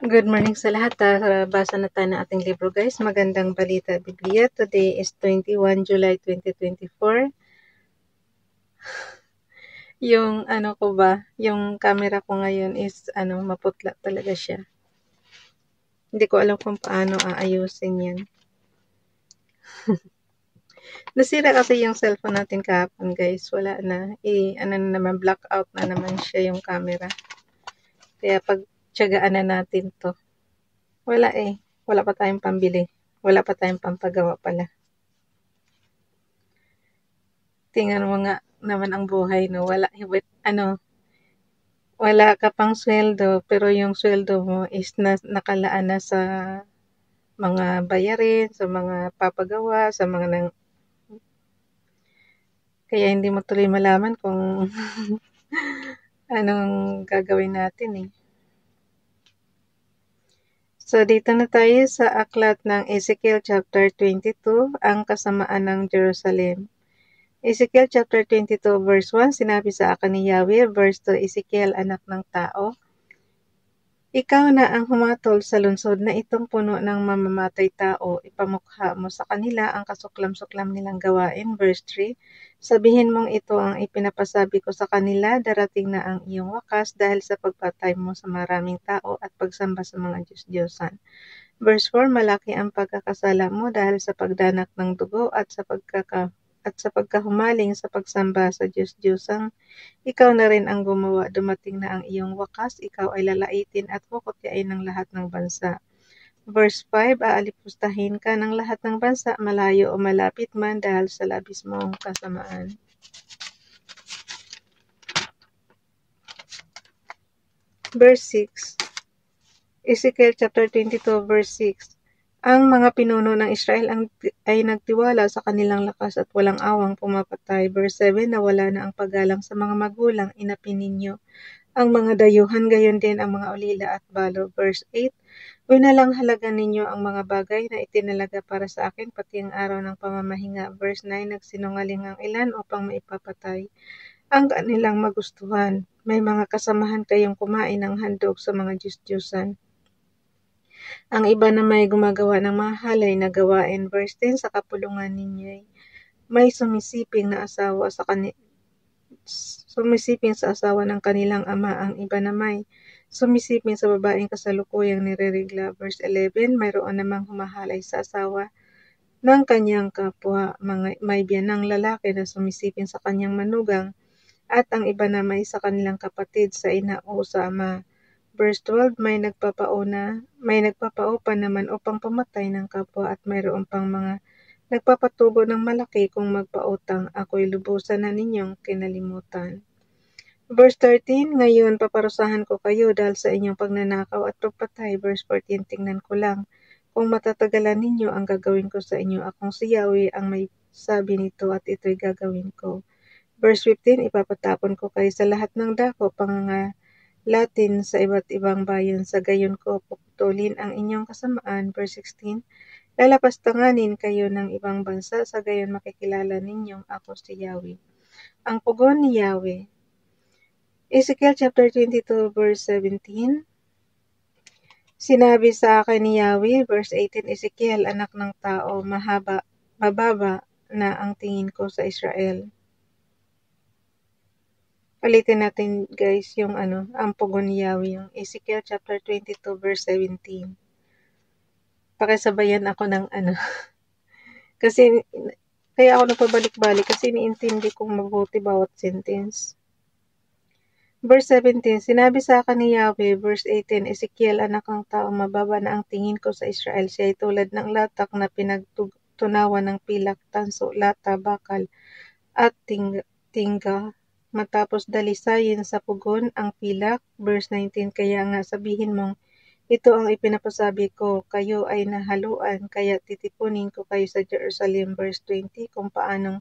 Good morning sa lahat. Basa na tayo ng ating libro guys. Magandang balita Biblia. Today is 21 July 2024. Yung yung camera ko ngayon is maputla talaga siya. Hindi ko alam kung paano aayusin yan. Nasira kasi yung cellphone natin kahapon guys. Wala na. Blackout na naman siya yung camera. Kaya pagtiyagaan na natin to. Wala eh. Wala pa tayong pambili. Wala pa tayong pampagawa pala. Tingnan mo nga naman ang buhay, no? Wala ka pang sweldo, pero yung sweldo mo is nakalaan na sa mga bayarin, sa mga papagawa, sa mga kaya hindi mo tuloy malaman kung anong gagawin natin eh. So, dito na tayo sa aklat ng Ezekiel chapter 22, ang kasamaan ng Jerusalem. Ezekiel chapter 22 verse 1, sinabi sa akin ni Yahweh, verse 2, Ezekiel, anak ng tao, ikaw na ang humatol sa lungsod na itong puno ng mamamatay tao, ipamukha mo sa kanila ang kasuklam-suklam nilang gawain. Verse 3, sabihin mong ito ang ipinapasabi ko sa kanila, darating na ang iyong wakas dahil sa pagpatay mo sa maraming tao at pagsamba sa mga Diyos-Diyosan. Verse 4, malaki ang pagkakasala mo dahil sa pagdanak ng dugo at sa pagkahumaling sa pagsamba sa Diyos-Diyosang ikaw na rin ang gumawa, dumating na ang iyong wakas, ikaw ay lalaitin at kukutyain ng lahat ng bansa. Verse 5, aalipustahin ka ng lahat ng bansa, malayo o malapit man dahil sa labis mong kasamaan. Verse 6, Ezekiel chapter 22 verse 6, ang mga pinuno ng Israel ay nagtiwala sa kanilang lakas at walang awang pumapatay. Verse 7, nawala na ang paggalang sa mga magulang, inapin ninyo ang mga dayuhan, gayon din ang mga ulila at balo. Verse 8, winalangalagan ninyo ang mga bagay na itinalaga para sa akin, pati ang araw ng pamamahinga. Verse 9, nagsinungaling ang ilan upang maipapatay ang kanilang magustuhan. May mga kasamahan kayong kumain ng handog sa mga Diyos-Diyosan. Ang iba na may gumagawa ng mga halay na gawain. Verse 10, sa kapulungan ninyo'y may sumisiping sa asawa ng kanilang ama, ang iba na may sumisiping sa babaeng kasalukuyang nirerigla. Verse 11, mayroon namang humahalay sa asawa ng kanyang kapwa, may biyanang lalaki na sumisiping sa kanyang manugang, at ang iba na may sa kanilang kapatid, sa ina o sa ama. Verse 12, may nagpapao pa naman upang pamatay ng kapwa, at mayroon pang mga nagpapatubo ng malaki kung magpautang, ako'y lubusan na ninyong kinalimutan. Verse 13, ngayon paparusahan ko kayo dahil sa inyong pagnanakaw at pagpatay. Verse 14, tingnan ko lang kung matatagalan ninyo ang gagawin ko sa inyo. Akong si Yahweh ang may sabi nito at ito'y gagawin ko. Verse 15, ipapatapon ko kayo sa lahat ng dako, pangangalatin sa iba't ibang bayan, sa gayon ko puputulin ang inyong kasamaan. Verse 16, lalapastanganin kayo ng ibang bansa, sa gayon makikilala ninyong ako si Yahweh. Ang pugon ni Yahweh. Ezekiel chapter 22 verse 17, sinabi sa akin ni Yahweh, verse 18, Ezekiel, anak ng tao, mababa na ang tingin ko sa Israel. Palitin natin guys yung ang pugon ni Yahweh, yung Ezekiel chapter 22 verse 17. Pakisabayan ako ng kasi kaya ako napabalik-balik kasi iniintindi kong mabuti bawat sentence. Verse 17, sinabi sa akin ni Yahweh, verse 18, Ezekiel, anak ng tao, mababa na ang tingin ko sa Israel. Siya ay tulad ng latak na pinagtunawan ng pilak, tanso, lata, bakal, at tingga. Matapos dalisayin sa pugon ang pilak. Verse 19, kaya nga sabihin mong, ito ang ipinapasabi ko, kayo ay nahaluan, kaya titipunin ko kayo sa Jerusalem. Verse 20, kung paanong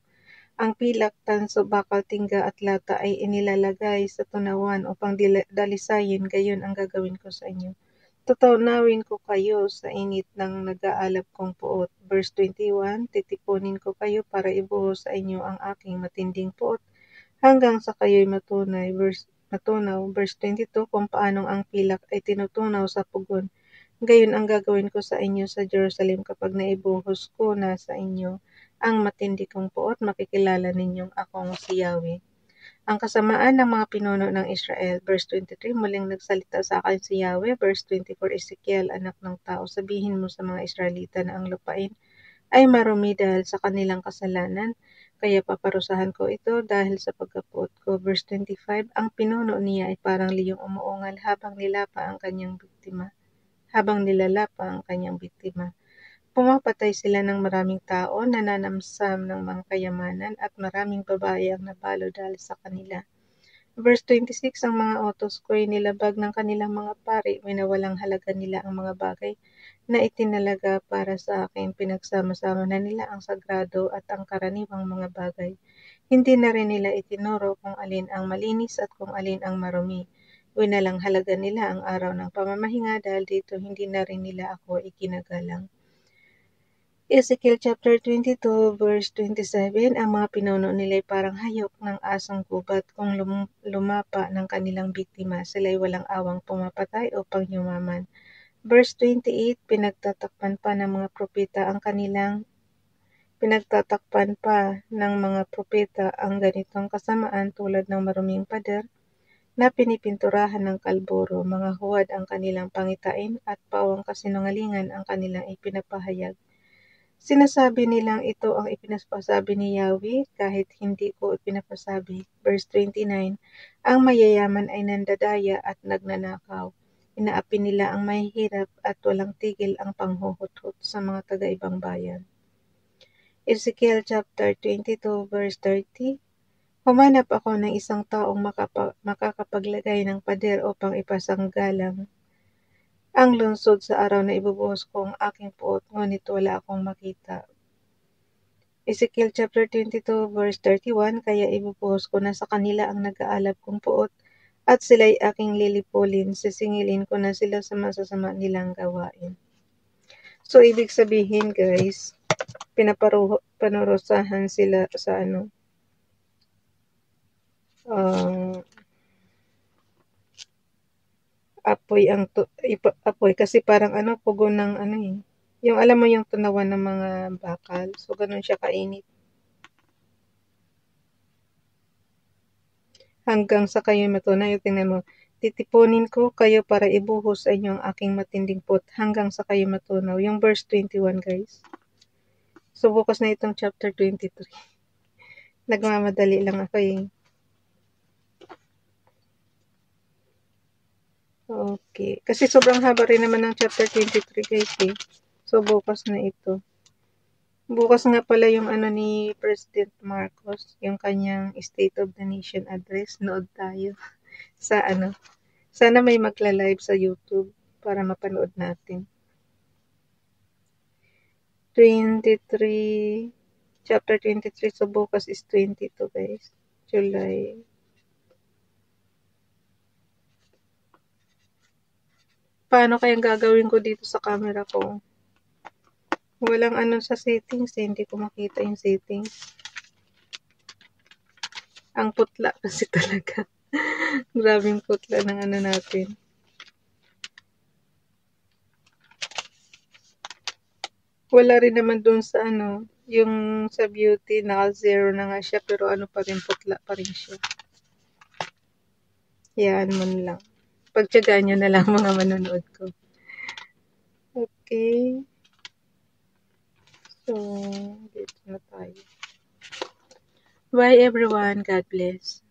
ang pilak, tanso, bakal, tingga at lata ay inilalagay sa tunawan upang dalisayin, gayon ang gagawin ko sa inyo. Tutunawin ko kayo sa init ng nag-aalab kong puot. Verse 21, titipunin ko kayo para ibuhos sa inyo ang aking matinding puot hanggang sa kayo'y matunay. Verse matunaw. Verse 22, kung paanong ang pilak ay tinutunaw sa pugon. Gayon ang gagawin ko sa inyo sa Jerusalem kapag naibuhos ko na sa inyo ang matindi kong puot, makikilala ninyong akong si Yahweh. Ang kasamaan ng mga pinuno ng Israel. Verse 23, muling nagsalita sa akin si Yahweh. Verse 24, Ezekiel, anak ng tao, sabihin mo sa mga Israelita na ang lupain ay marumi dahil sa kanilang kasalanan, kaya paparusahan ko ito dahil sa pagkapuot ko. Verse 25, ang pinuno niya ay parang liyong umuungal habang nilalapa ang kanyang biktima. Pumapatay sila ng maraming tao, nananamsam ng mga kayamanan, at maraming babae ang nabalo dahil sa kanila. Verse 26, ang mga utos ko'y nilabag ng kanilang mga pari, winawalang halaga nila ang mga bagay na itinalaga para sa akin, pinagsama-sama na nila ang sagrado at ang karaniwang mga bagay. Hindi na rin nila itinuro kung alin ang malinis at kung alin ang marumi. Winalang halaga nila ang araw ng pamamahinga dahil dito hindi na rin nila ako ikinagalang. Ezekiel chapter 22 verse 27, ang mga pinuno nila ay parang hayok ng asong gubat kung lumapa ng kanilang biktima. Sila'y walang awang pumapatay o pangyumaman. Verse 28, pinagtatakpan pa ng mga propeta ang ganitong kasamaan tulad ng maruming pader na pinipinturahan ng kalburo. Mga huwad ang kanilang pangitain at pawang kasinungalingan ang kanilang ipinapahayag. Sinasabi nilang ito ang ipinapasabi ni Yahweh kahit hindi ko ipinapasabi. Verse 29, ang mayayaman ay nandadaya at nagnanakaw. Inaapi nila ang mahihirap at walang tigil ang panghuhuthot sa mga taga-ibang bayan. Ezekiel chapter 22 verse 30, humanap ako ng isang taong makakapaglagay ng pader upang ipasanggalang ang lungsod sa araw na ibubuhos ko ang aking puot, ngunit wala akong makita. Ezekiel chapter 22 verse 31, kaya ibubuhos ko na sa kanila ang nag-aalab kong puot, at sila'y aking lilipulin, sisingilin ko na sila sa masasama nilang gawain. So, ibig sabihin guys, pinaparusahan sila sa apoy kasi parang pugon ng yung alam mo yung tunawan ng mga bakal, so ganun siya kainit hanggang sa kayo matunaw. Tingnan mo, titipunin ko kayo para ibuhos sa inyo ang aking matinding puot hanggang sa kayo matunaw. Yung verse 21 guys, so bukas na itong chapter 23. Nagmamadali lang ako Okay. Kasi sobrang haba rin naman ng chapter 23 guys So bukas na ito. Bukas nga pala yung ni President Marcos, yung kanyang State of the Nation address. Nood tayo sa Sana may magla-live sa YouTube para mapanood natin. 23, chapter 23, so bukas is 22 guys. July. Paano kayang gagawin ko dito sa camera ko? Walang sa settings hindi ko makita yung settings. Ang putla kasi talaga. Grabing putla ng natin. Wala rin naman dun sa yung sa beauty, naka-0 na nga siya, pero pa rin, putla pa rin siya. Yan mo lang. Pagtyagaan nyo na lang mga manonood ko. Okay. So, dito na tayo. Bye everyone. God bless.